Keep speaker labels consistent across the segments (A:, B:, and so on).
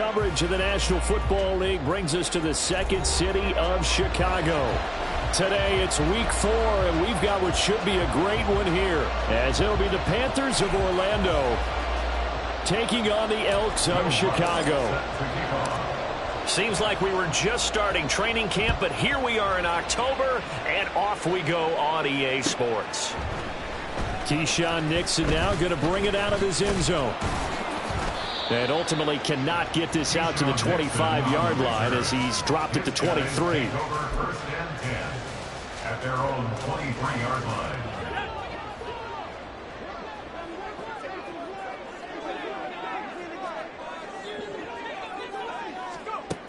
A: coverage of the National Football League brings us to the second city of Chicago. Today it's week 4, and we've got what should be a great one here, as it'll be the Panthers of Orlando taking on the Elks of Chicago.
B: Seems like we were just starting training camp, but here we are in October, and off we go on EA Sports.
A: Keyshawn Nixon now going to bring it out of his end zone. And ultimately cannot get this out to the 25-yard line as he's dropped it to 23.
C: First and 10 at their own 23-yard line.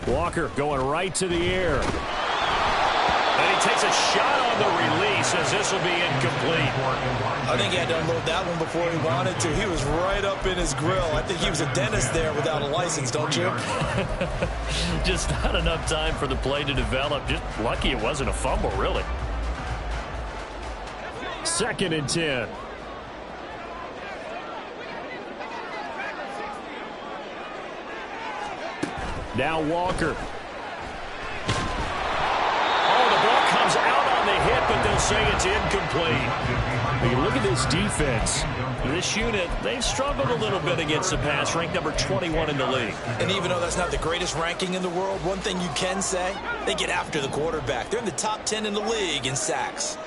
A: Walker going right to the air.
B: And he takes a shot on the release as this will be incomplete.
D: I think he had to unload that one before he wanted to. He was right up in his grill. I think he was a dentist there without a license, don't you?
B: Just not enough time for the play to develop. Just lucky it wasn't a fumble, really.
A: 2nd and 10. Now Walker.
B: Comes out on the hit, but they'll say it's incomplete.
A: You look at this defense.
B: This unit, they've struggled a little bit against the pass, ranked number 21 in the league.
D: And even though that's not the greatest ranking in the world, one thing you can say, they get after the quarterback. They're in the top 10 in the league in sacks.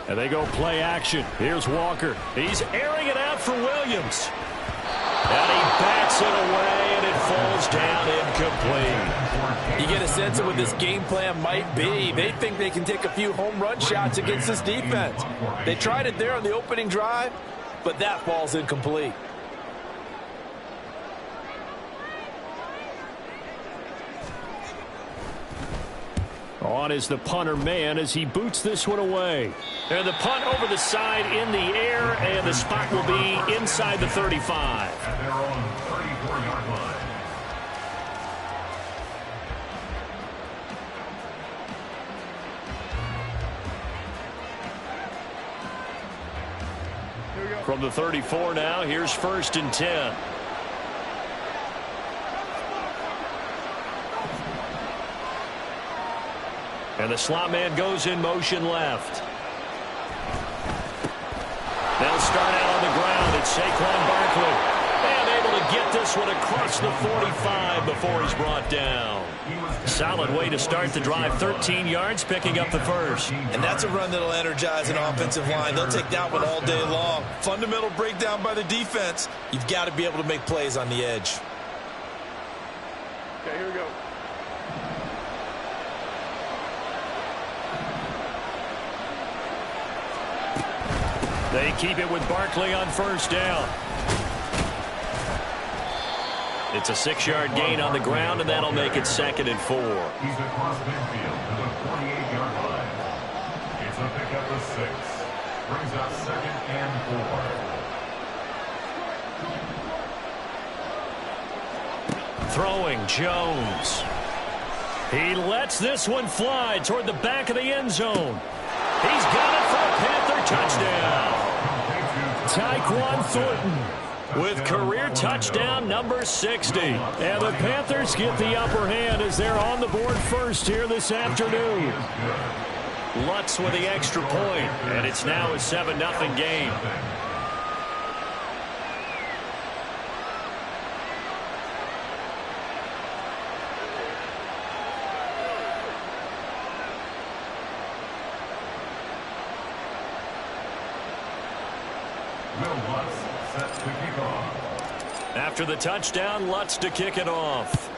A: And they go play action. Here's Walker.
B: He's airing it out for Williams. And he bats it away, and it falls down incomplete.
E: You get a sense of what this game plan might be. They think they can take a few home run shots against this defense. They tried it there on the opening drive, but that falls incomplete.
A: On is the punter man as he boots this one away.
B: And the punt over the side in the air, and the spot will be inside the 35.
C: At their own 34-yard line.
B: From the 34 now, here's 1st and 10. And the slot man goes in motion left. They'll start out on the ground. It's Saquon Barkley. And able to get this one across the 45 before he's brought down. Solid way to start the drive. 13 yards, picking up the first.
D: And that's a run that'll energize an offensive line. They'll take that one all day long. Fundamental breakdown by the defense. You've got to be able to make plays on the edge.
E: Okay, here we go.
A: They keep it with Barkley on 1st down.
B: It's a 6-yard gain on the ground, and that'll make it 2nd and 4.
C: He's across midfield to the 48-yard line. It's a pickup of 6. Brings up 2nd and 4.
B: Throwing Jones.
A: He lets this one fly toward the back of the end zone.
B: He's got it for a Panther touchdown.
A: Tyquan Thornton with career touchdown number 60. And the Panthers get the upper hand as they're on the board first here this afternoon.
B: Lutz with the extra point, and it's now a 7-0 game. After the touchdown, Lutz to kick it off.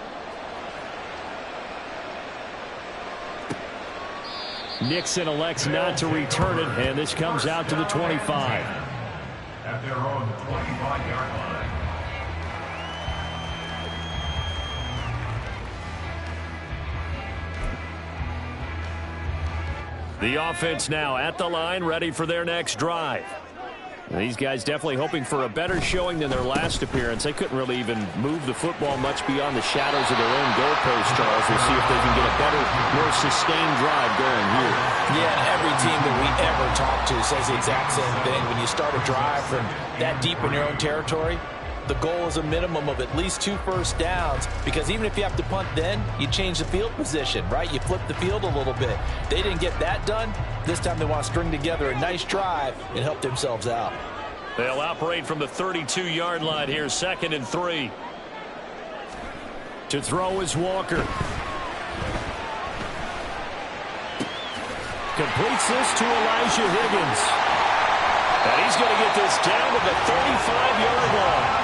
A: Nixon elects not to return it, and this comes out to the 25.
C: At their own 25-yard line.
A: The offense now at the line, ready for their next drive. These guys definitely hoping for a better showing than their last appearance. They couldn't really even move the football much beyond the shadows of their own goalpost, Charles. We'll see if they can get a better, more sustained drive going here.
E: Yeah, and every team that we ever talk to says the exact same thing. When you start a drive from that deep in your own territory, the goal is a minimum of at least 2 first downs, because even if you have to punt then, you change the field position, right? You flip the field a little bit. They didn't get that done. This time they want to string together a nice drive and help themselves out.
B: They'll operate from the 32-yard line here, 2nd and 3.
A: To throw is Walker. Completes this to Elijah Higgins.
B: And he's going to get this down to the 35-yard line.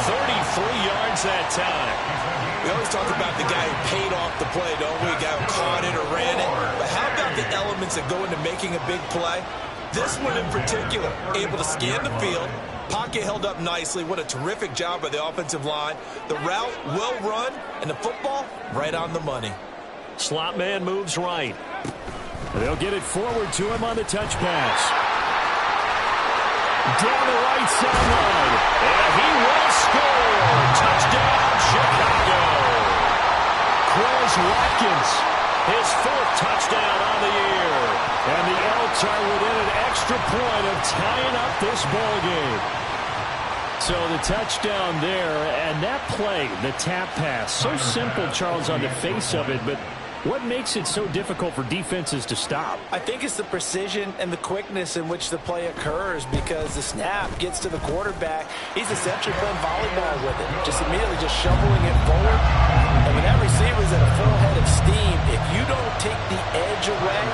B: 33 yards that time.
D: We always talk about the guy who paid off the play, don't we? The guy who caught it or ran it. But how about the elements that go into making a big play? This one in particular, able to scan the field, pocket held up nicely. What a terrific job by the offensive line. The route well run, and the football right on the money.
B: Slot man moves right.
A: They'll get it forward to him on the touch pass. Down the right sideline.
B: And he will score. Touchdown, Chicago.
A: Quez Watkins.
B: His 4th touchdown on the year.
A: And the Elks are within an extra point of tying up this ball game. So the touchdown there, and that play, the tap pass, so simple, Charles, on the face of it, but what makes it so difficult for defenses to stop?
E: I think it's the precision and the quickness in which the play occurs, because the snap gets to the quarterback. He's essentially playing volleyball with it, just immediately just shoveling it forward. And when that receiver's at a full head of steam, if you don't take the edge away,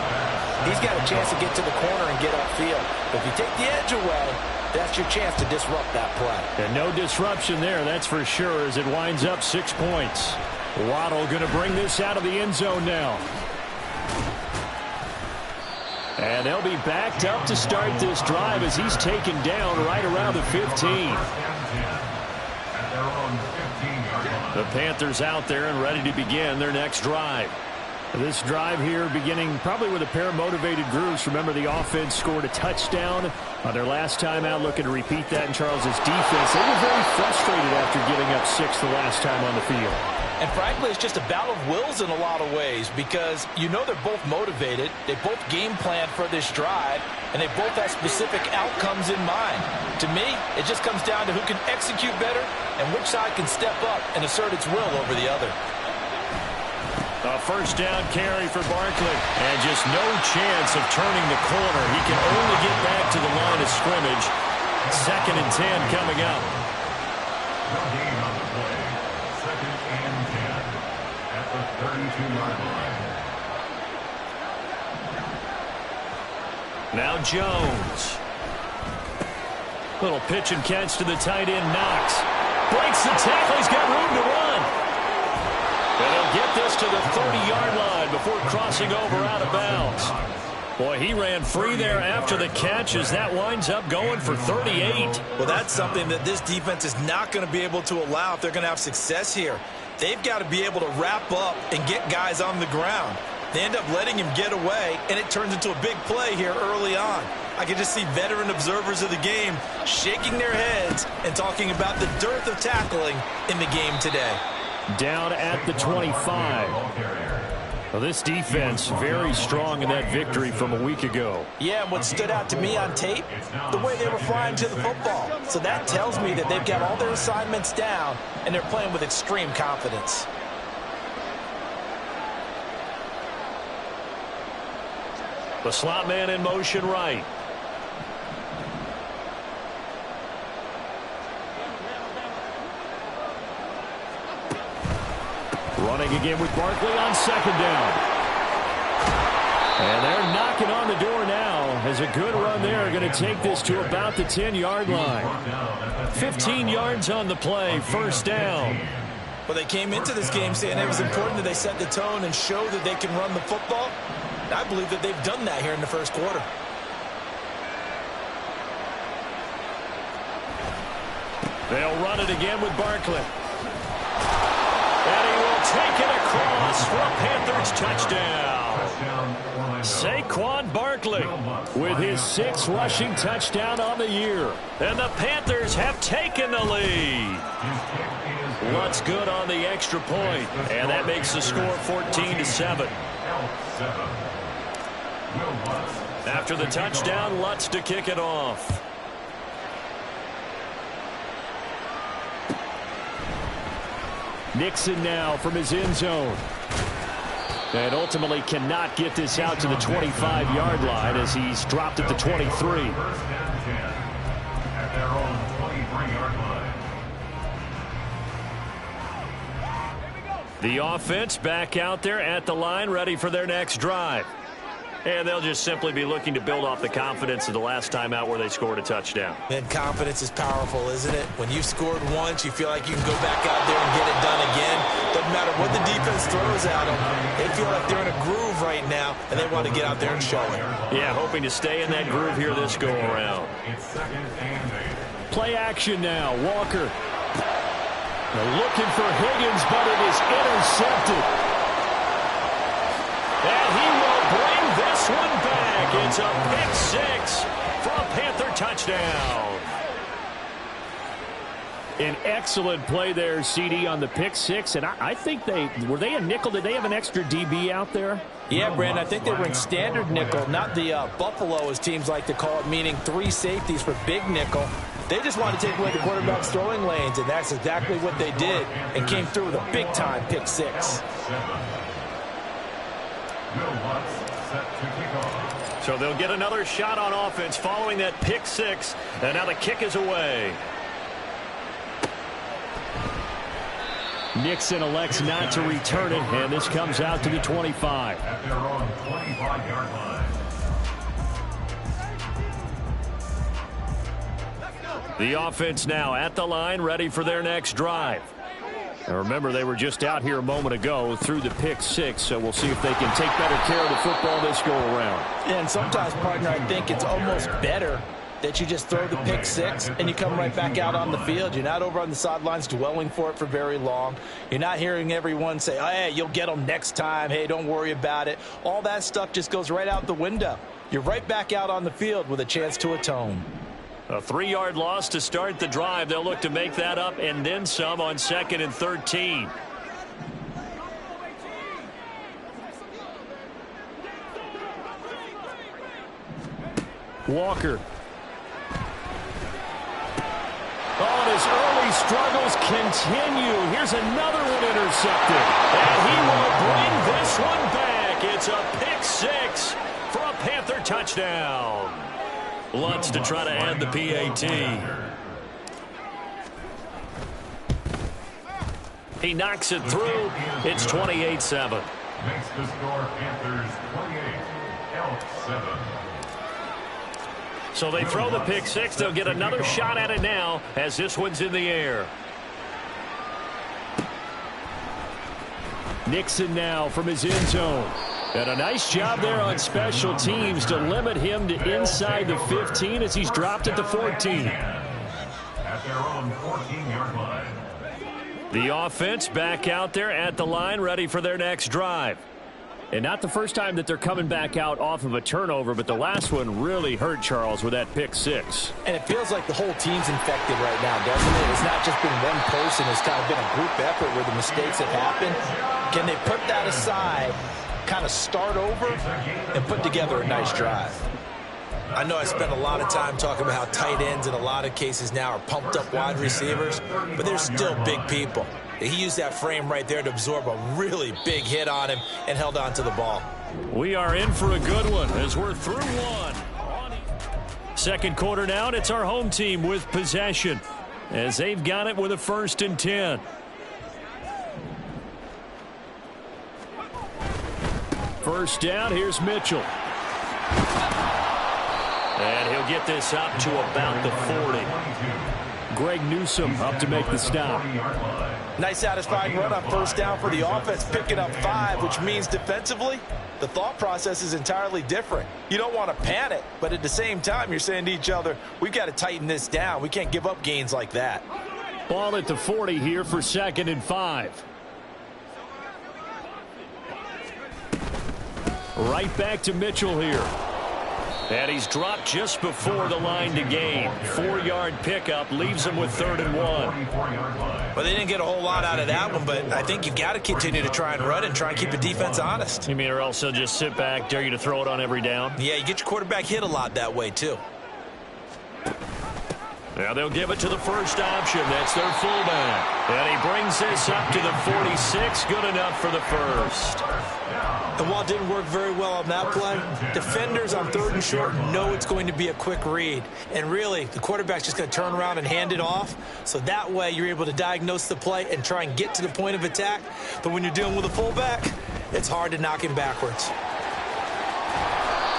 E: he's got a chance to get to the corner and get upfield. But if you take the edge away, that's your chance to disrupt that play.
A: And no disruption there, that's for sure, as it winds up 6 points. Waddle going to bring this out of the end zone now. And they'll be backed up to start this drive as he's taken down right around the 15. The Panthers out there and ready to begin their next drive. This drive here beginning probably with a pair of motivated groups. Remember, the offense scored a touchdown on their last time out, looking to repeat that in Charles's defense. They were very frustrated after giving up 6 the last time on the field.
E: And frankly, it's just a battle of wills in a lot of ways, because you know they're both motivated, they both game plan for this drive, and they both have specific outcomes in mind. To me, it just comes down to who can execute better and which side can step up and assert its will over the other.
B: A first down carry for Barkley. And just no chance of turning the corner. He can only get back to the line of scrimmage. 2nd and 10 coming up.
C: No gain on the play. 2nd and 10 at the 32-yard line.
B: Now Jones. Little pitch and catch to the tight end, Knox. Breaks the tackle. He's got room to run. And he'll get this to the 30-yard line before crossing over out of bounds. Boy, he ran free there after the catch as that winds up going for 38.
D: Well, that's something that this defense is not going to be able to allow if they're going to have success here. They've got to be able to wrap up and get guys on the ground. They end up letting him get away, and it turns into a big play here early on. I can just see veteran observers of the game shaking their heads and talking about the dearth of tackling in the game today.
A: Down at the 25. Well, this defense very strong in that victory from a week ago.
E: Yeah, and what stood out to me on tape, the way they were flying to the football. So that tells me that they've got all their assignments down, and they're playing with extreme confidence.
B: The slot man in motion right.
A: Running again with Barkley on 2nd down. And they're knocking on the door now as a good run there. Going to take this to about the 10-yard line. 15 yards on the play, 1st down.
D: Well, they came into this game saying it was important that they set the tone and show that they can run the football. And I believe that they've done that here in the 1st quarter.
B: They'll run it again with Barkley. And he will take it across for a Panthers touchdown.
A: Saquon Barkley with his 6th rushing touchdown on the year.
B: And the Panthers have taken the lead. Lutz good on the extra point, and that makes the score 14-7. After the touchdown, Lutz to kick it off.
A: Nixon now from his end zone. And ultimately cannot get this out to the 25-yard line as he's dropped at the 23.
C: First and 10 at their own 23-yard line.
B: The offense back out there at the line, ready for their next drive. And they'll just simply be looking to build off the confidence of the last time out where they scored a touchdown.
D: And confidence is powerful, isn't it? When you've scored once, you feel like you can go back out there and get it done again. Doesn't matter what the defense throws at them. They feel like they're in a groove right now, and they want to get out there and show it.
B: Yeah, hoping to stay in that groove here this go-around.
C: It's 2nd and 8.
A: Play action now. Walker. They're looking for Higgins, but it is intercepted.
B: And he will bring this one back. It's a pick-6 for a Panther touchdown.
A: An excellent play there, CD, on the pick-6. And I think were they a nickel? Did they have an extra DB out there?
E: Yeah, Brandon, I think they were in standard nickel, not the Buffalo, as teams like to call it, meaning 3 safeties for big nickel. They just wanted to take away the quarterback's throwing lanes, and that's exactly what they did, and came through with a big-time pick-6.
B: So they'll get another shot on offense following that pick-6, and now the kick is away.
A: Nixon elects not to return it, and this comes out to the 25.
C: At their own 25-yard line.
B: The offense now at the line, ready for their next drive.
A: And remember, they were just out here a moment ago through the pick-6, so we'll see if they can take better care of the football this go-around.
E: And sometimes, partner, I think it's almost better that you just throw the pick-6 and you come right back out on the field. You're not over on the sidelines dwelling for it for very long. You're not hearing everyone say, oh, hey, you'll get them next time. Hey, don't worry about it. All that stuff just goes right out the window. You're right back out on the field with a chance to atone.
B: A 3-yard loss to start the drive. They'll look to make that up and then some on 2nd and 13.
A: Walker. Oh, and his early struggles continue. Here's another one intercepted.
B: And he will bring this one back. It's a pick-6 for a Panther touchdown. Lutz to try to add the PAT. He knocks it through. It's 28-7.
C: Makes the score Panthers 28, Elk 7.
B: So they throw the pick-6. They'll get another shot at it now as this one's in the air.
A: Nixon now from his end zone. And a nice job there on special teams to limit him to inside the 15 as he's dropped at the 14.
C: At their own 14-yard line.
B: The offense back out there at the line, ready for their next drive.
A: And not the first time that they're coming back out off of a turnover, but the last one really hurt, Charles, with that pick-6.
E: And it feels like the whole team's infected right now, doesn't it? It's not just been one person. It's kind of been a group effort where the mistakes have happened. Can they put that aside, kind of start over, and put together a nice drive?
D: I know I spent a lot of time talking about how tight ends in a lot of cases now are pumped up wide receivers, but they're still big people. He used that frame right there to absorb a really big hit on him and held on to the ball.
B: We are in for a good one as we're through one. Second quarter now, and it's our home team with possession as they've got it with a 1st and 10.
A: First down, here's Mitchell.
B: And he'll get this up to about the 40.
A: Greg Newsome up to make the stop.
E: Nice satisfying run on first down for the offense, picking up 5, which means defensively, the thought process is entirely different. You don't want to panic, but at the same time, you're saying to each other, we've got to tighten this down. We can't give up gains like that.
A: Ball at the 40 here for 2nd and 5. Right back to Mitchell here.
B: And he's dropped just before the line to gain. 4-yard pickup leaves him with 3rd and 1.
D: Well, they didn't get a whole lot out of that one, but I think you've got to continue to try and run and try and keep the defense honest.
B: You mean, or else they'll just sit back, dare you to throw it on every down?
D: Yeah, you get your quarterback hit a lot that way, too.
B: Now they'll give it to the first option. That's their fullback. And he brings this up to the 46. Good enough for the first.
D: And while it didn't work very well on that play, defenders on 3rd and short know it's going to be a quick read. And really, the quarterback's just going to turn around and hand it off. So that way, you're able to diagnose the play and try and get to the point of attack. But when you're dealing with a fullback, it's hard to knock him backwards.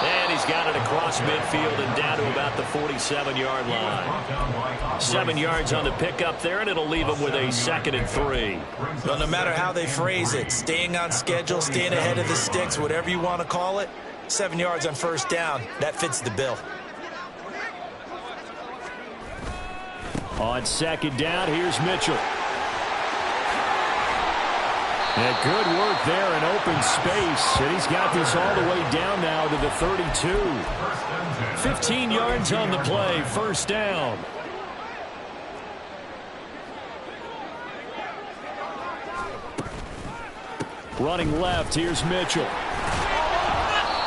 B: And he's got it across midfield and down to about the 47-yard line. 7 yards on the pickup there, and it'll leave him with a 2nd and 3.
D: Well, no matter how they phrase it, staying on schedule, staying ahead of the sticks, whatever you want to call it, 7 yards on first down, that fits the bill.
A: On 2nd down, here's Mitchell. And good work there in open space. And he's got this all the way down now to the 32. 15 yards on the play, first down. Running left, here's Mitchell.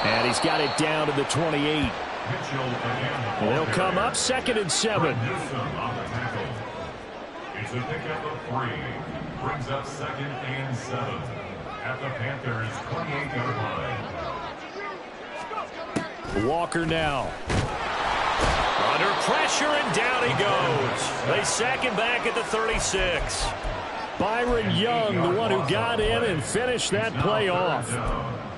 A: And he's got it down to the 28. They'll come up 2nd and 7.
C: It's a pickup of 3. Brings up 2nd and 7 at the Panthers' 28-yard line.
A: Walker now.
B: Under pressure, and down he goes. They sack him back at the 36.
A: Byron Young, the one who got in and finished that play off.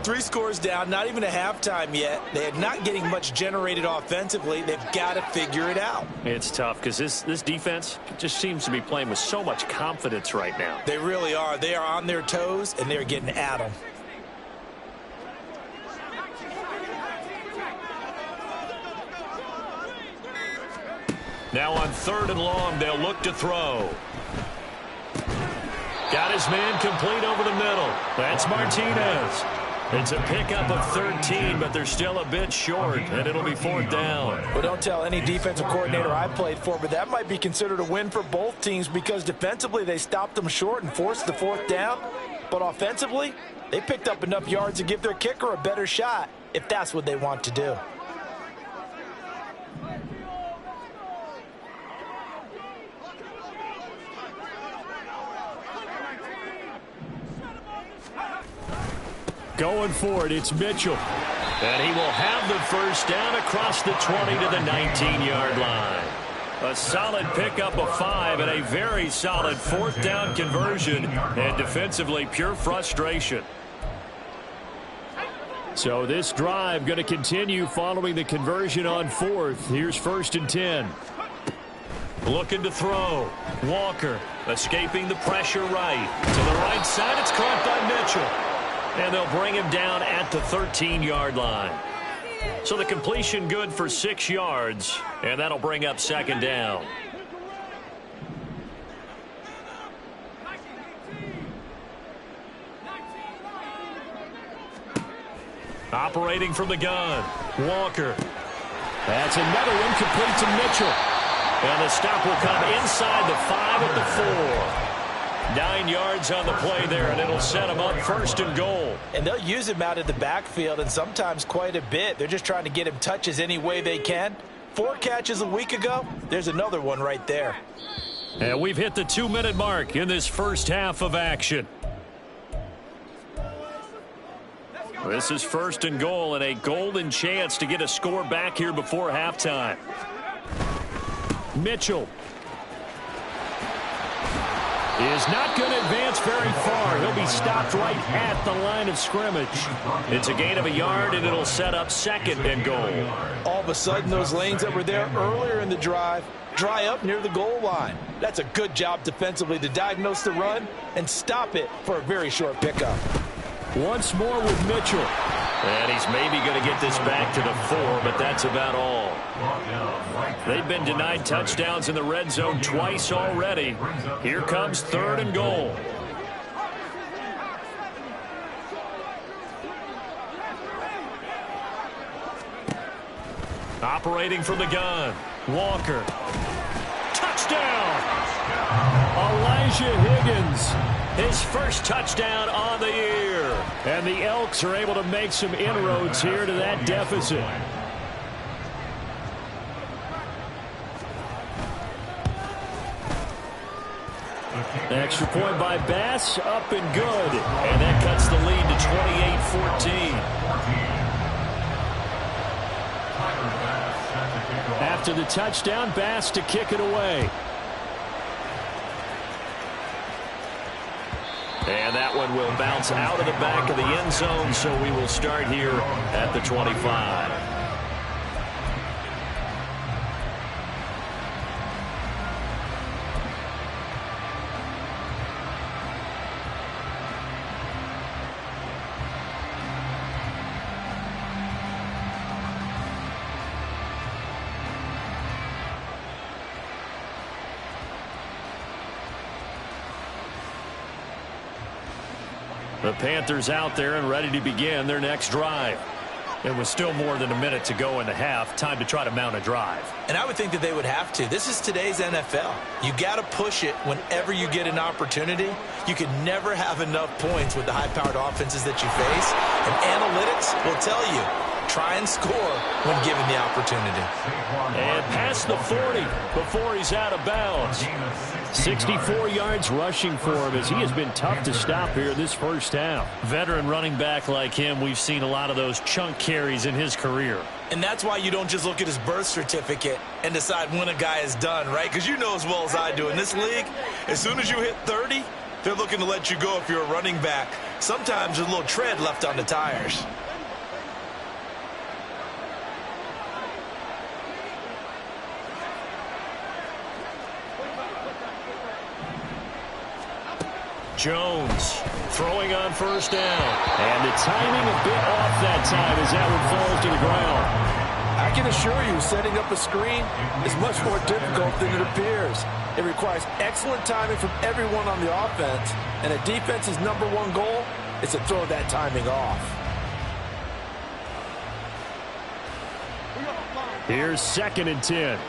D: 3 scores down, not even a halftime yet. They're not getting much generated offensively. They've got to figure it out.
B: It's tough because this defense just seems to be playing with so much confidence right now.
D: They really are. They are on their toes, and they're getting at them.
B: Now on 3rd and long, they'll look to throw. Got his man complete over the middle. That's Martinez. It's a pickup of 13, but they're still a bit short, and it'll be 4th down.
E: Well, don't tell any defensive coordinator I played for, but that might be considered a win for both teams because defensively they stopped them short and forced the 4th down. But offensively, they picked up enough yards to give their kicker a better shot if that's what they want to do.
A: Going for it, it's Mitchell.
B: And he will have the first down across the 20 to the 19-yard line. A solid pickup of 5 and a very solid 4th down conversion. And defensively, pure frustration.
A: So this drive going to continue following the conversion on 4th. Here's 1st and 10.
B: Looking to throw. Walker escaping the pressure right. To the right side, it's caught by Mitchell. And they'll bring him down at the 13-yard line. So the completion good for 6 yards, and that'll bring up 2nd down. Operating from the gun, Walker.
A: That's another one complete to Mitchell.
B: And the stop will come inside the 5 at the 4. 9 yards on the play there, and it'll set them up 1st and goal.
E: And they'll use him out of the backfield, and sometimes quite a bit. They're just trying to get him touches any way they can. 4 catches a week ago. There's another one right there.
A: And we've hit the 2-minute mark in this first half of action.
B: This is 1st and goal, and a golden chance to get a score back here before halftime.
A: Mitchell is not going to advance very far. He'll be stopped right at the line of scrimmage.
B: It's a gain of a yard, and it'll set up 2nd and goal.
E: All of a sudden, those lanes that were there earlier in the drive dry up near the goal line. That's a good job defensively to diagnose the run and stop it for a very short pickup.
A: Once more with Mitchell.
B: And he's maybe going to get this back to the 4, but that's about all. They've been denied touchdowns in the red zone twice already. Here comes 3rd and goal. Operating from the gun. Walker. Touchdown!
A: Elijah Higgins.
B: His first touchdown on the year.
A: And the Elks are able to make some inroads here to that deficit. Extra point by Bass, up and good.
B: And that cuts the lead to 28-14.
A: After the touchdown, Bass to kick it away.
B: And that one will bounce out of the back of the end zone, so we will start here at the 25.
A: The Panthers out there and ready to begin their next drive.
B: It was still more than a minute to go in the half. Time to try to mount a drive.
D: And I would think that they would have to. This is today's NFL. You got to push it whenever you get an opportunity. You can never have enough points with the high-powered offenses that you face. And analytics will tell you, try and score when given the opportunity.
A: And past the 40 before he's out of bounds. 64 yards rushing for him as he has been tough to stop here this first half.
B: Veteran running back like him, we've seen a lot of those chunk carries in his career.
D: And that's why you don't just look at his birth certificate and decide when a guy is done, right? Because you know as well as I do, in this league, as soon as you hit 30, they're looking to let you go if you're a running back. Sometimes there's a little tread left on the tires.
B: Jones throwing on first down.
A: And the timing a bit off that time as that one falls to the ground.
E: I can assure you, setting up a screen is much more difficult than it appears. It requires excellent timing from everyone on the offense, and a defense's #1 goal is to throw that timing off.
A: Here's 2nd and 10.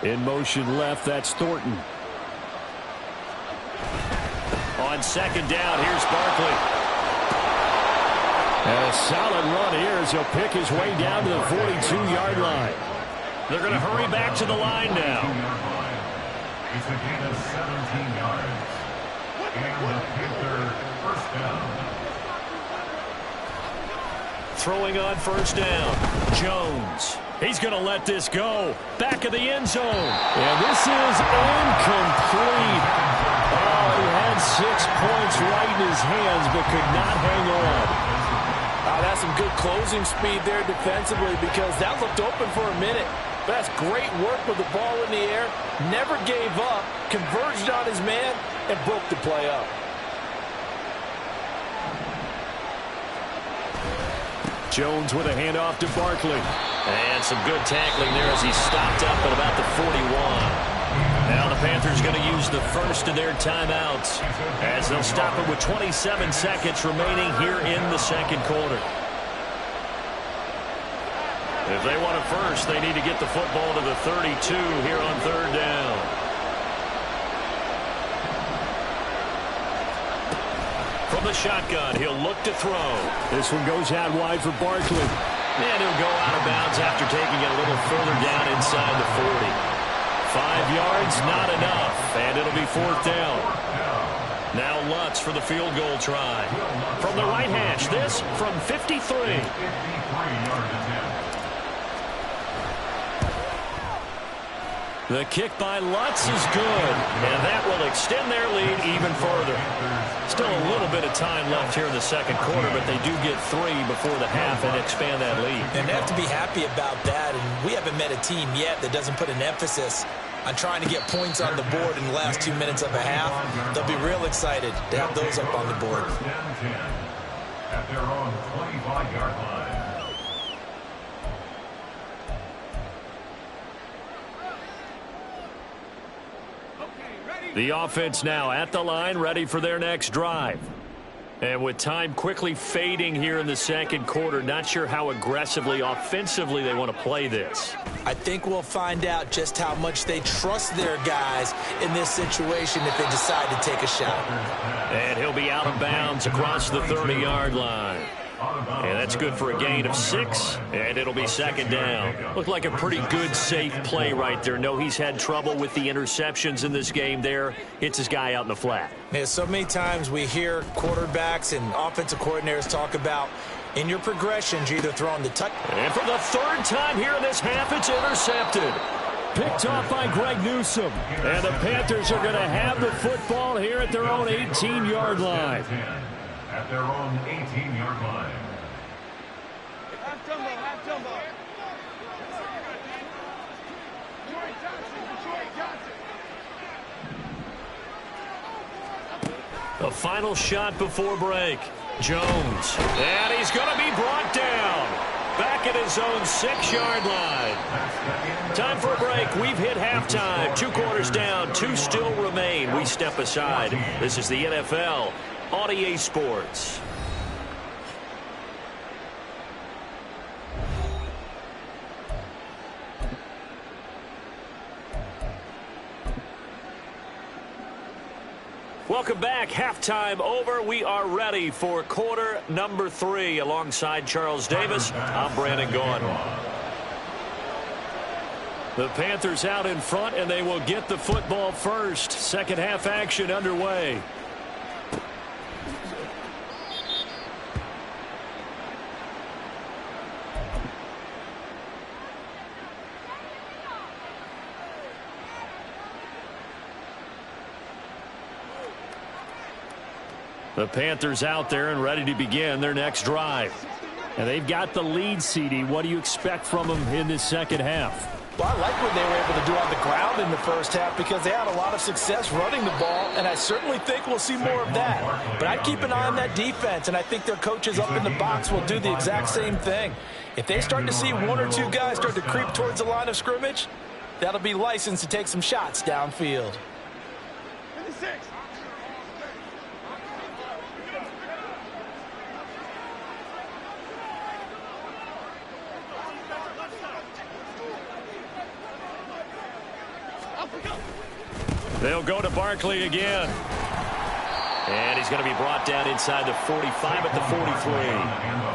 A: In motion left, that's Thornton.
B: On 2nd down, here's Barkley.
A: And a solid run here as he'll pick his way down to the 42-yard line.
B: They're going to hurry back to the line now.
C: It's a gain of 17 yards. And the Panther first down.
B: Throwing on first down. Jones. He's going to let this go. Back of the end zone.
A: And this is incomplete. Oh, he had 6 points right in his hands, but could not hang on.
E: That's some good closing speed there defensively because that looked open for a minute. But that's great work with the ball in the air. Never gave up, converged on his man, and broke the play up.
A: Jones with a handoff to Barkley.
B: And some good tackling there as he stopped up at about the 41. Now the Panthers going to use the first of their timeouts as they'll stop it with 27 seconds remaining here in the second quarter. If they want it first, they need to get the football to the 32 here on 3rd down. From the shotgun, he'll look to throw.
A: This one goes out wide for Barkley.
B: And he'll go out of bounds after taking it a little further down inside the 40. 5 yards, not enough, and it'll be 4th down. Now Lutz for the field goal try. From the right hash, this from 53.
C: 53-yard attempt.
B: The kick by Lutz is good, and that will extend their lead even further. Still a little bit of time left here in the second quarter, but they do get 3 before the half and expand that lead.
D: And they have to be happy about that, and we haven't met a team yet that doesn't put an emphasis on trying to get points on the board in the last 2 minutes of a half. They'll be real excited to have those up on the board.
C: At their own 25-yard line.
A: The offense now at the line, ready for their next drive.
B: And with time quickly fading here in the second quarter, not sure how aggressively, offensively they want to play this.
D: I think we'll find out just how much they trust their guys in this situation if they decide to take a shot.
B: And he'll be out of bounds across the 30-yard line. And that's good for a gain of 6, and it'll be second down. Looked like a pretty good, safe play right there. No, he's had trouble with the interceptions in this game there. Hits his guy out in the flat.
D: Yeah, so many times we hear quarterbacks and offensive coordinators talk about in your progressions, you're either throwing the touch.
B: And for the third time here in this half, it's intercepted.
A: Picked off by Greg Newsome. And the Panthers are going to have the football here at their own 18-yard line.
C: At their own 18-yard line.
F: Half jumbo.
B: A final shot before break. Jones. And he's going to be brought down. Back at his own 6-yard line. Time for a break. We've hit halftime. 2 quarters down. 2 still remain. We step aside. This is the NFL on EA Sports. Welcome back. Halftime over. We are ready for quarter number 3. Alongside Charles Davis, I'm Brandon Gordon.
A: The Panthers out in front, and they will get the football first. Second half action underway. The Panthers out there and ready to begin their next drive. And they've got the lead, CD. What do you expect from them in this second half?
E: Well, I like what they were able to do on the ground in the first half because they had a lot of success running the ball, and I certainly think we'll see more of that. But I'd keep an eye on that defense, and I think their coaches up in the box will do the exact same thing. If they start to see 1 or 2 guys start to creep towards the line of scrimmage, that'll be licensed to take some shots downfield.
F: 56.
B: They'll go to Barkley again. And he's going to be brought down inside the 45 at the 43.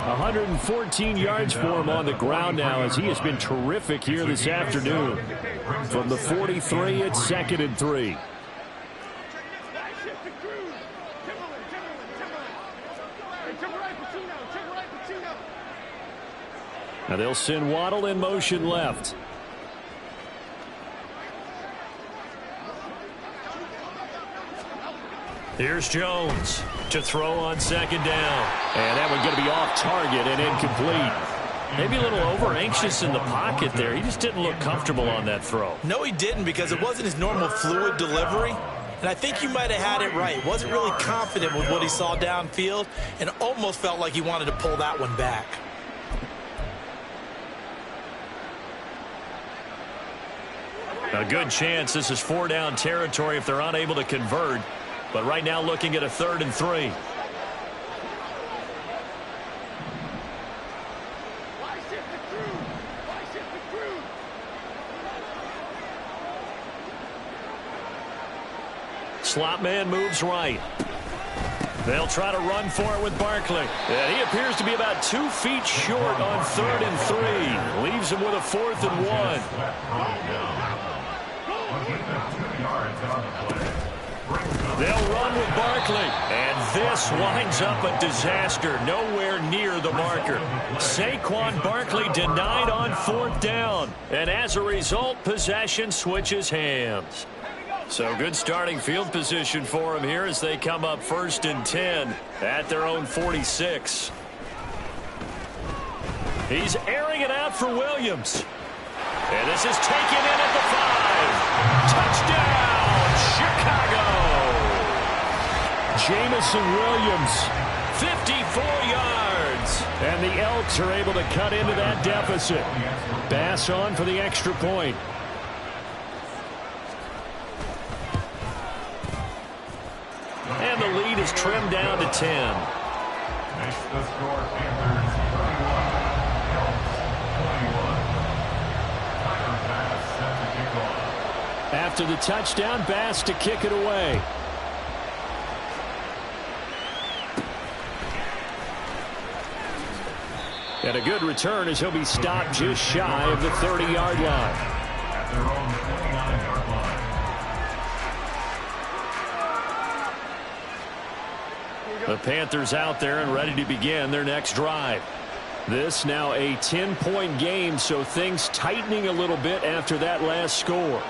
A: 114 yards for him on the ground now as he has been terrific here this afternoon. From the 43, it's 2nd and 3. Now they'll send Waddle in motion left.
B: Here's Jones to throw on second down.
A: And that one going to be off target and incomplete.
B: Maybe a little over-anxious in the pocket there. He just didn't look comfortable on that throw.
D: No, he didn't because it wasn't his normal fluid delivery. And I think you might have had it right. Wasn't really confident with what he saw downfield and almost felt like he wanted to pull that one back.
B: A good chance this is 4-down territory if they're unable to convert. But right now looking at a 3rd and 3. Slot man moves right. They'll try to run for it with Barkley. And he appears to be about 2 feet short on 3rd and 3. Leaves him with a 4th and 1. They'll run with Barkley. And this winds up a disaster. Nowhere near the marker. Saquon Barkley denied on 4th down. And as a result, possession switches hands. So good starting field position for him here as they come up 1st and 10 at their own 46. He's airing it out for Williams. And this is taken in at the 5. Touchdown, Chicago.
A: Jamison Williams.
B: 54 yards.
A: And the Elks are able to cut into that deficit. Bass on for the extra point.
B: And the lead is trimmed down to 10.
C: Makes the score Panthers 31, Colts 21. Tiger pass set to kick off.
A: After the touchdown, Bass to kick it away. And a good return as he'll be stopped just shy of the 30-yard line.
C: At their own 29-yard line.
A: The Panthers out there and ready to begin their next drive. This now a 10-point game, so things tightening a little bit after that last score.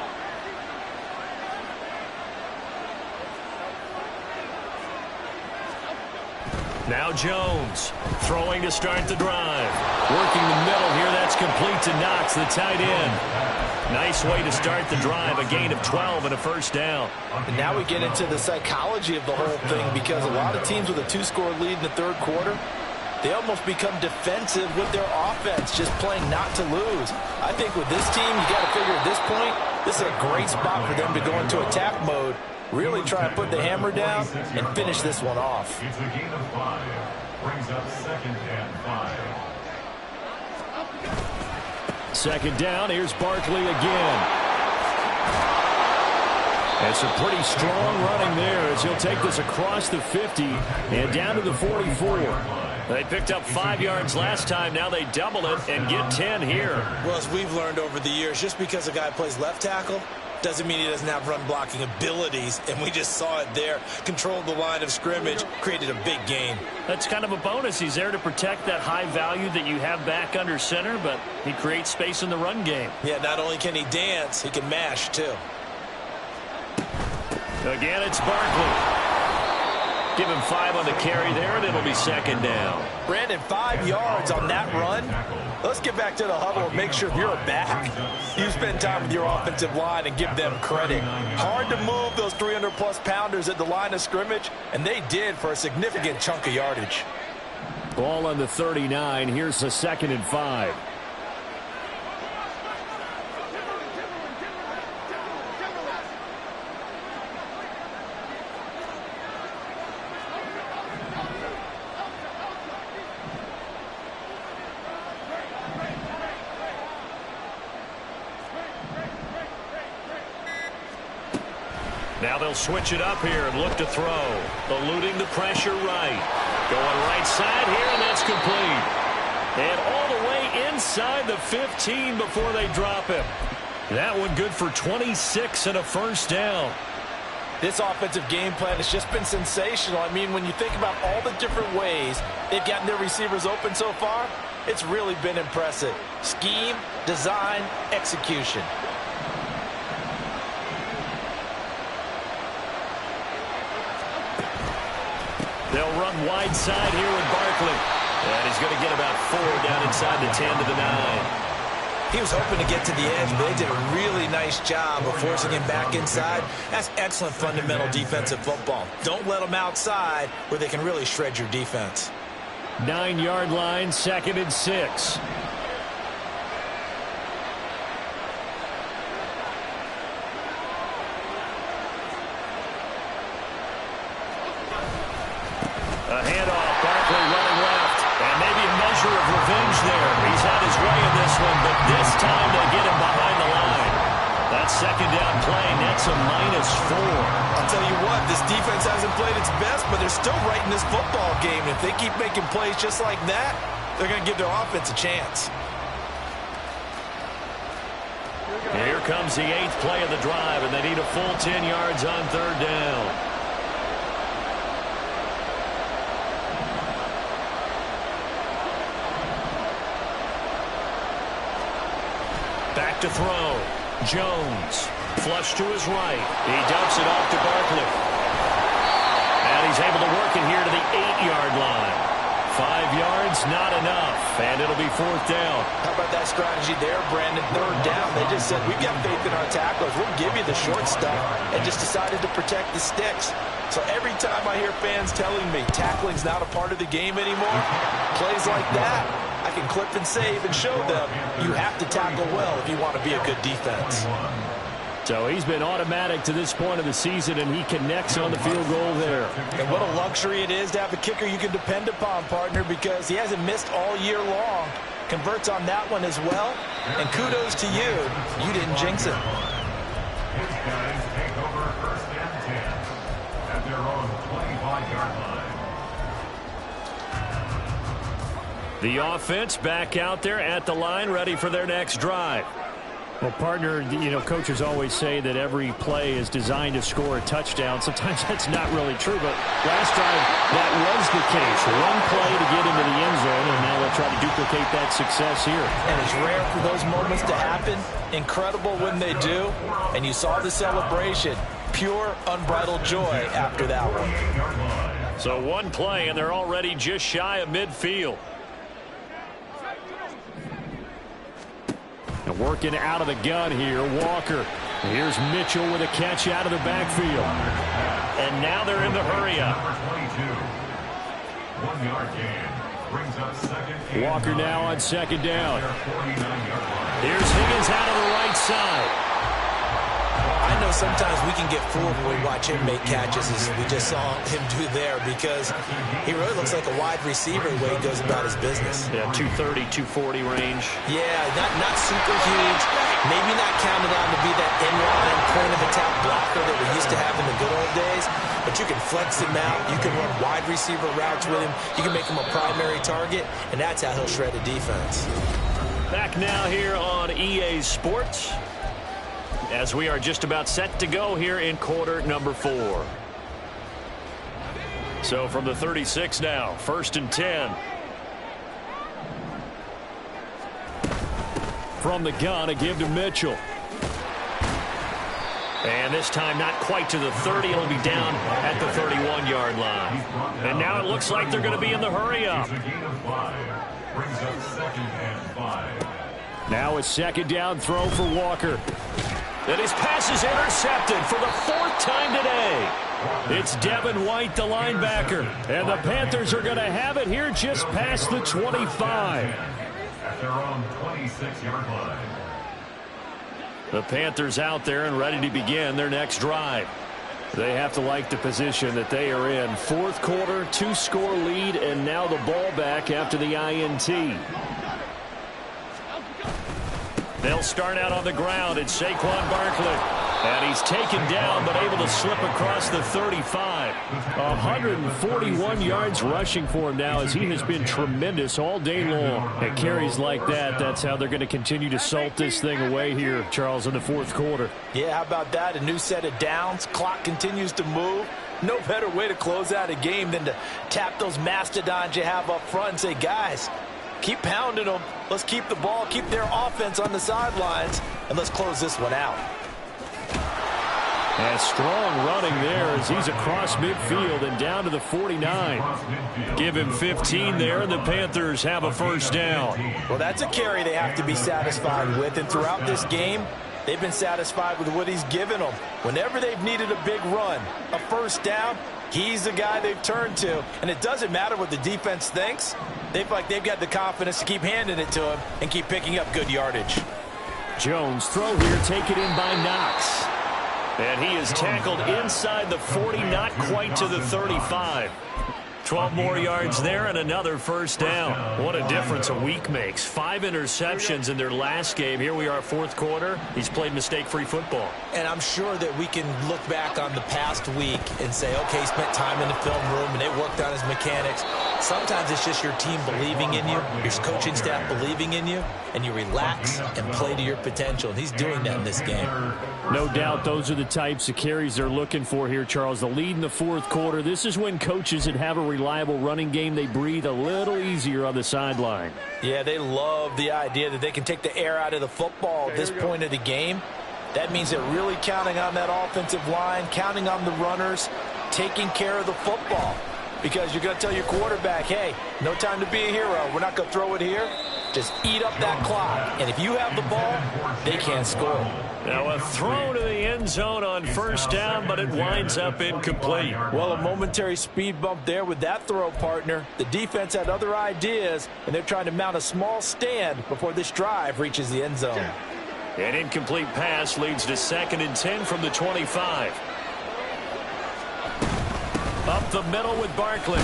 B: Now Jones throwing to start the drive. Working the middle here. That's complete to Knox, the tight end. Nice way to start the drive. A gain of 12 and a first down.
E: And now we get into the psychology of the whole thing, because a lot of teams with a 2-score lead in the third quarter, they almost become defensive with their offense, just playing not to lose. I think with this team, you got to figure at this point, this is a great spot for them to go into attack mode, really try and put the hammer down and finish this one off.
C: It's a gain of 5. Brings up 2nd and 5.
A: Second down, here's Barkley again. It's a pretty strong running there as he'll take this across the 50 and down to the 44.
B: They picked up 5 yards last time. Now they double it and get 10 here.
D: Well, as we've learned over the years, just because a guy plays left tackle doesn't mean he doesn't have run blocking abilities, and we just saw it there. Controlled the line of scrimmage, created a big gain.
B: That's kind of a bonus. He's there to protect that high value that you have back under center, but he creates space in the run game.
D: Yeah, not only can he dance, he can mash too.
B: Again, it's Barkley. Give him 5 on the carry there, and it'll be second down.
E: Brandon, 5 yards on that run. Let's get back to the huddle and make sure if you're a back, you spend time with your offensive line and give them credit. Hard to move those 300-plus pounders at the line of scrimmage, and they did for a significant chunk of yardage.
A: Ball on the 39. Here's the 2nd and 5.
B: Now they'll switch it up here and look to throw. Eluding the pressure right. Going right side here, and that's complete. And all the way inside the 15 before they drop him. That one good for 26 and a first down.
E: This offensive game plan has just been sensational. I mean, when you think about all the different ways they've gotten their receivers open so far, it's really been impressive. Scheme, design, execution.
B: They'll run wide side here with Barkley. And he's going to get about 4 down inside the 10 to the 9.
D: He was hoping to get to the edge, but they did a really nice job of forcing him back inside. That's excellent fundamental defensive football. Don't let them outside where they can really shred your defense.
A: 9-yard line, 2nd and 6.
B: A handoff, Barkley running left, and maybe a measure of revenge there. He's had his way in this one, but this time they get him behind the line. That second down play, that's a -4.
D: I'll tell you what, this defense hasn't played its best, but they're still right in this football game. If they keep making plays just like that, they're going to give their offense a chance.
B: Here comes the 8th play of the drive, and they need a full 10 yards on 3rd down. Back to throw. Jones. Flush to his right. He dumps it off to Barkley. And he's able to work it here to the 8-yard line. 5 yards, not enough. And it'll be 4th down.
E: How about that strategy there, Brandon? 3rd down. They just said, we've got faith in our tacklers. We'll give you the short stuff, and just decided to protect the sticks. So every time I hear fans telling me tackling's not a part of the game anymore, plays like that, I can clip and save and show them you have to tackle well if you want to be a good defense.
A: So he's been automatic to this point of the season, and he connects on the field goal there.
E: And what a luxury it is to have a kicker you can depend upon, partner, because he hasn't missed all year long. Converts on that one as well. And kudos to you. You didn't jinx it.
C: His guys take over first and 10 at their own 25-yard line.
A: The offense back out there at the line, ready for their next drive. Well, partner, you know, coaches always say that every play is designed to score a touchdown. Sometimes that's not really true, but last drive that was the case. One play to get into the end zone, and now they'll try to duplicate that success here.
E: And it's rare for those moments to happen. Incredible when they do. And you saw the celebration. Pure, unbridled joy after that one.
A: So one play, and they're already just shy of midfield. And working out of the gun here, Walker. Here's Mitchell with a catch out of the backfield. And now they're in the hurry-up. Walker now on second down. Here's Higgins out of the right side.
E: I know sometimes we can get fooled when we watch him make catches, as we just saw him do there, because he really looks like a wide receiver the way he goes about his business.
A: Yeah, 230, 240 range.
E: Yeah, not super huge. Maybe not counted on to be that inline point-of-attack blocker that we used to have in the good old days, but you can flex him out. You can run wide receiver routes with him. You can make him a primary target, and that's how he'll shred a defense.
A: Back now here on EA Sports, as we are just about set to go here in quarter number 4. So from the 36 now, 1st and 10. From the gun, a give to Mitchell. And this time not quite to the 30. It'll be down at the 31-yard line. And now it looks like they're going to be in the hurry-up. Now a second down throw for Walker. And his pass is intercepted for the 4th time today. It's Devin White, the linebacker. And the Panthers are going to have it here just past the 25.
C: At their own 26-yard line.
A: The Panthers out there and ready to begin their next drive. They have to like the position that they are in. 4th quarter, 2-score lead, and now the ball back after the INT. They'll start out on the ground. It's Saquon Barkley. And he's taken down, but able to slip across the 35. 141 yards rushing for him now, as he has been tremendous all day long. At carries like that, that's how they're going to continue to salt this thing away here, Charles, in the 4th quarter.
E: Yeah, how about that? A new set of downs. Clock continues to move. No better way to close out a game than to tap those mastodons you have up front and say, guys, keep pounding them. Let's keep the ball, keep their offense on the sidelines, and let's close this one out.
A: And strong running there as he's across midfield and down to the 49. Give him 15 there, and the Panthers have a first down.
E: Well, that's a carry they have to be satisfied with, and throughout this game, they've been satisfied with what he's given them. Whenever they've needed a big run, a first down, he's the guy they've turned to. And it doesn't matter what the defense thinks. They feel like they've got the confidence to keep handing it to him and keep picking up good yardage.
A: Jones throw here, taken in by Knox. And he is tackled inside the 40, not quite to the 35. 12 more yards there and another first down. What a difference a week makes. 5 interceptions in their last game. Here we are, 4th quarter. He's played mistake-free football.
E: And I'm sure that we can look back on the past week and say, okay, he spent time in the film room and they worked on his mechanics. Sometimes it's just your team believing in you, your coaching staff believing in you, and you relax and play to your potential. And he's doing that in this game.
A: No doubt those are the types of carries they're looking for here, Charles. The lead in the 4th quarter. This is when coaches that have a reliable running game, they breathe a little easier on the sideline.
E: Yeah, they love the idea that they can take the air out of the football at this point of the game. That means they're really counting on that offensive line, counting on the runners, taking care of the football. Because you're going to tell your quarterback, hey, no time to be a hero. We're not going to throw it here. Just eat up that clock. And if you have the ball, they can't score.
A: Now a throw to the end zone on first down, but it winds up incomplete.
E: Well, a momentary speed bump there with that throw, partner. The defense had other ideas, and they're trying to mount a small stand before this drive reaches the end zone.
B: An incomplete pass leads to 2nd and 10 from the 25. Up the middle with Barkley.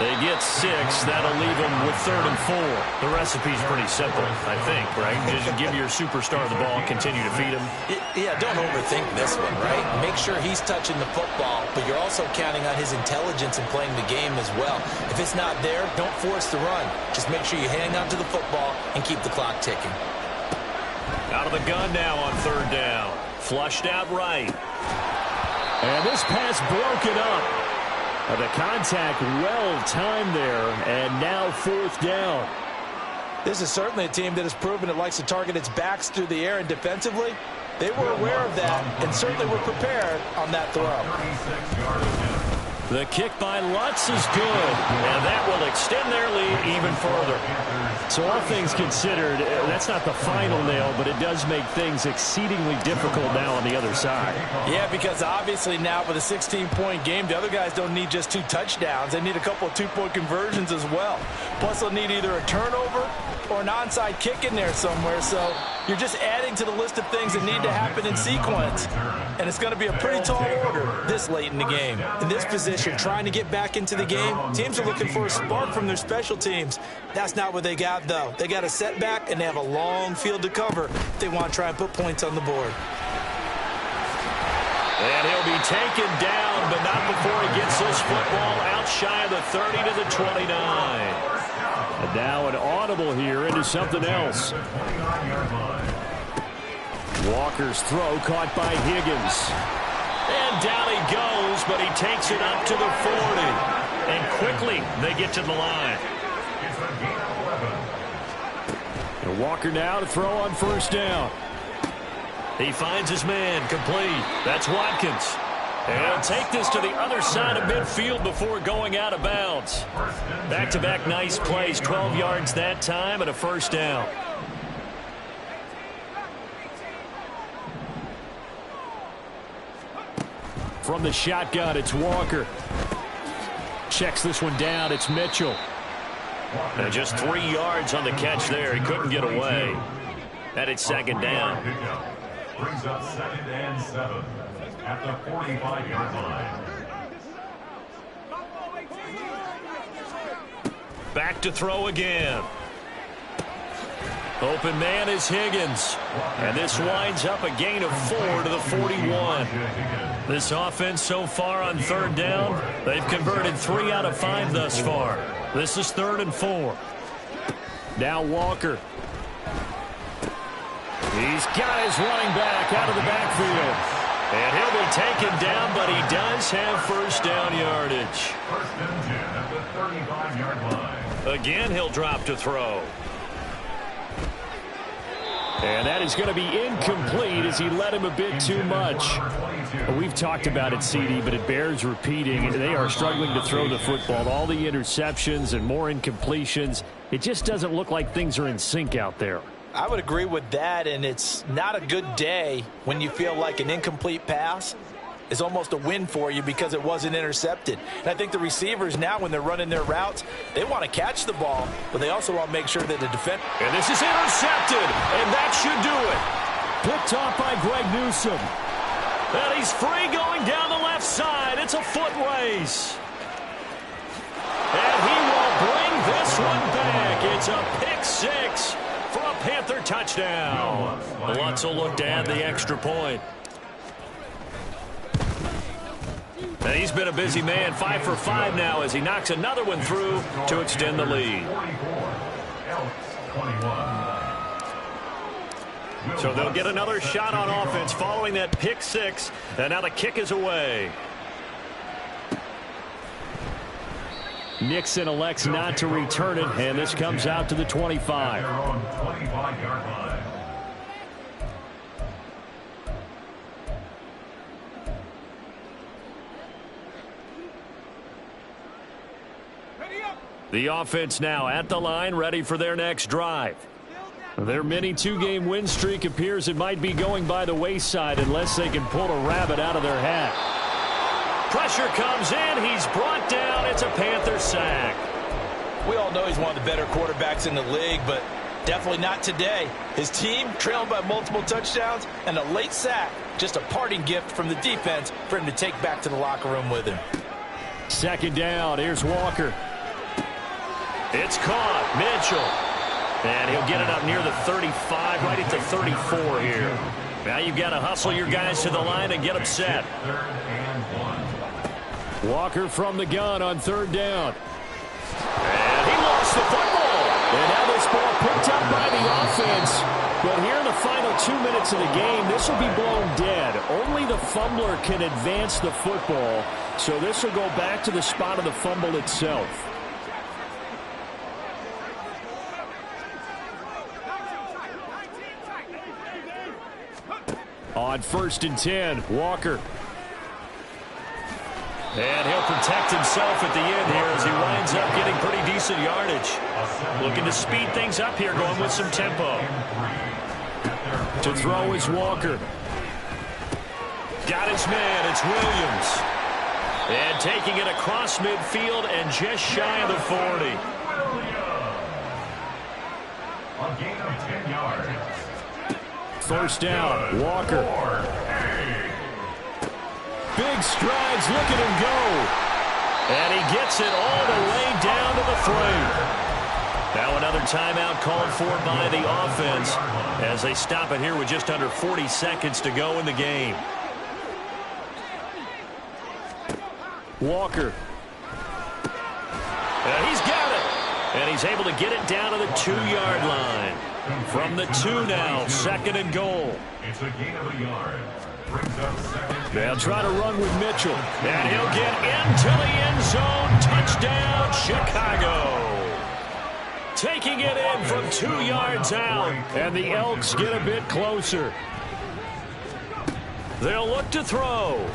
B: They get 6. That'll leave them with 3rd and 4. The recipe's pretty simple, I think, right? Just give your superstar the ball, continue to feed him.
D: Yeah, don't overthink this one, right? Make sure he's touching the football, but you're also counting on his intelligence in playing the game as well. If it's not there, don't force the run. Just make sure you hang on to the football and keep the clock ticking.
B: Out of the gun now on 3rd down. Flushed out right.
A: And this pass broken up. The contact well-timed there, and now 4th down.
E: This is certainly a team that has proven it likes to target its backs through the air, and defensively, they were aware of that and certainly were prepared on that throw.
B: The kick by Lutz is good, and that will extend their lead even further.
A: So all things considered, that's not the final nail, but it does make things exceedingly difficult now on the other side.
E: Yeah, because obviously now with a 16-point game, the other guys don't need just 2 touchdowns. They need a couple of 2-point conversions as well. Plus, they'll need either a turnover or an onside kick in there somewhere. So you're just adding to the list of things that need to happen in sequence. And it's going to be a pretty tall order this late in the game. In this position, trying to get back into the game, teams are looking for a spark from their special teams. That's not what they got, though. They got a setback, and they have a long field to cover if they want to try and put points on the board.
B: And he'll be taken down, but not before he gets this football out shy of the 30 to the 29.
A: And now an audible here into something else. Walker's throw caught by Higgins.
B: And down he goes, but he takes it up to the 40. And quickly they get to the line.
A: And Walker now to throw on 1st down.
B: He finds his man complete. That's Watkins. And he'll take this to the other side of midfield before going out of bounds. Back-to-back nice plays, 12 yards that time and a 1st down.
A: From the shotgun, it's Walker. Checks this one down, it's Mitchell.
B: And just 3 yards on the catch there. He couldn't get away. That is 2nd down.
C: Brings up 2nd and 7 at the 45-yard line.
B: Back to throw again. Open man is Higgins. And this winds up a gain of 4 to the 41. This offense so far on 3rd down, they've converted 3 out of 5 thus far. This is 3rd and 4.
A: Now Walker. He's got his running back out of the backfield.
B: And he'll be taken down, but he does have 1st down yardage.
C: 1st and 10 at the 35-yard line.
B: Again, he'll drop to throw.
A: And that is going to be incomplete as he led him a bit too much. We've talked about it, CD, but it bears repeating. They are struggling to throw the football. All the interceptions and more incompletions. It just doesn't look like things are in sync out there.
E: I would agree with that, and it's not a good day when you feel like an incomplete pass is almost a win for you because it wasn't intercepted. And I think the receivers now, when they're running their routes, they want to catch the ball, but they also want to make sure that the defense.
B: And this is intercepted, and that should do it.
A: Picked off by Greg Newsome.
B: And he's free going down the left side. It's a foot race. And he will bring this one back. It's a pick 6 for a Panther touchdown. Lutz will look to add the extra point. And he's been a busy man, 5 for 5 now as he knocks another one through to extend the lead. So they'll get another shot on offense following that pick 6, and now the kick is away.
A: Nixon elects not to return it, and this comes out to the 25. The offense now at the line, ready for their next drive. Their mini 2-game win streak appears it might be going by the wayside unless they can pull a rabbit out of their hat.
B: Pressure comes in. He's brought down. It's a Panther sack.
E: We all know he's one of the better quarterbacks in the league, but
D: Definitely not today. His team trailing by multiple touchdowns and a late sack. Just a parting gift from the defense for him to take back to the locker room with him.
A: Second down. Here's Walker. It's caught. Mitchell. And he'll get it up near the 35, right at the 34 here. Now you've got to hustle your guys to the line and get them set. Walker from the gun on third down. And he lost the football. And now this ball picked up by the offense. But here in the final 2 minutes of the game, this will be blown dead. Only the fumbler can advance the football. So this will go back to the spot of the fumble itself. On 1st and 10, Walker. And he'll protect himself at the end here as he winds up getting pretty decent yardage. Looking to speed things up here, going with some tempo. To throw is Walker. Got his man, it's Williams. And taking it across midfield and just shy of the 40.
C: A gain of 10 yards.
A: First down, Walker. Big strides, look at him go. And he gets it all the way down to the 3. Now another timeout called for by the offense as they stop it here with just under 40 seconds to go in the game. Walker. And he's got it. And he's able to get it down to the 2-yard line. From the 2 now, 2nd and goal.
C: It's a gain of a yard. Brings up 2nd.
A: They'll try to run with Mitchell. And he'll get into the end zone. Touchdown, Chicago. Taking it in from 2 yards out. And the Elks get a bit closer. They'll look to throw.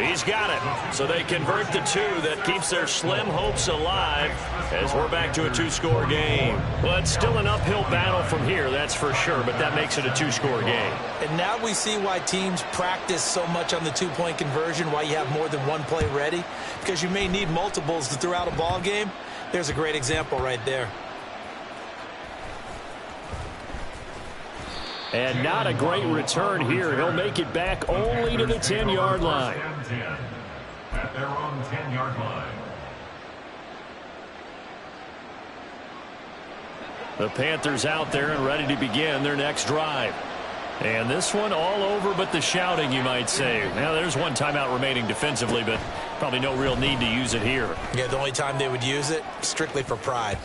A: He's got it. So they convert the 2. That keeps their slim hopes alive as we're back to a 2-score game. Well, it's still an uphill battle from here, that's for sure, but that makes it a 2-score game.
D: And now we see why teams practice so much on the 2-point conversion, why you have more than one play ready, because you may need multiples to throw out a ball game. There's a great example right there.
A: And not a great return here. He'll make it back only to the 10-yard line.
C: At their own 10-yard line.
A: The Panthers out there and ready to begin their next drive. And this one all over but the shouting, you might say. Now, there's one timeout remaining defensively, but probably no real need to use it here.
D: Yeah, the only time they would use it, strictly for pride.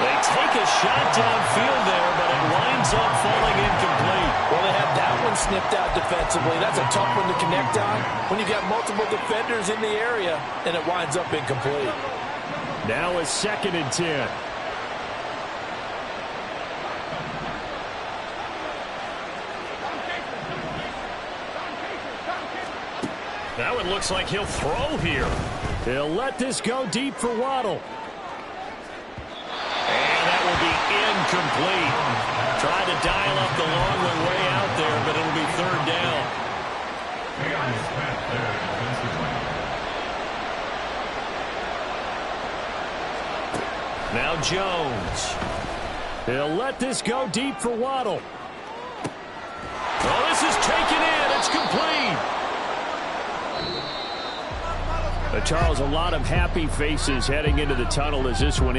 A: They take a shot downfield there, but it winds up falling incomplete.
E: Well, they had that one snipped out defensively. That's a tough one to connect on when you've got multiple defenders in the area, and it winds up incomplete.
A: Now a 2nd and 10. That one looks like he'll throw here. He'll let this go deep for Waddle. And that will be incomplete. Trying to dial up the long one way out there, but it'll be 3rd down. Now Jones. He'll let this go deep for Waddle. Oh, this is taken in. It's complete. Charles, a lot of happy faces heading into the tunnel as this one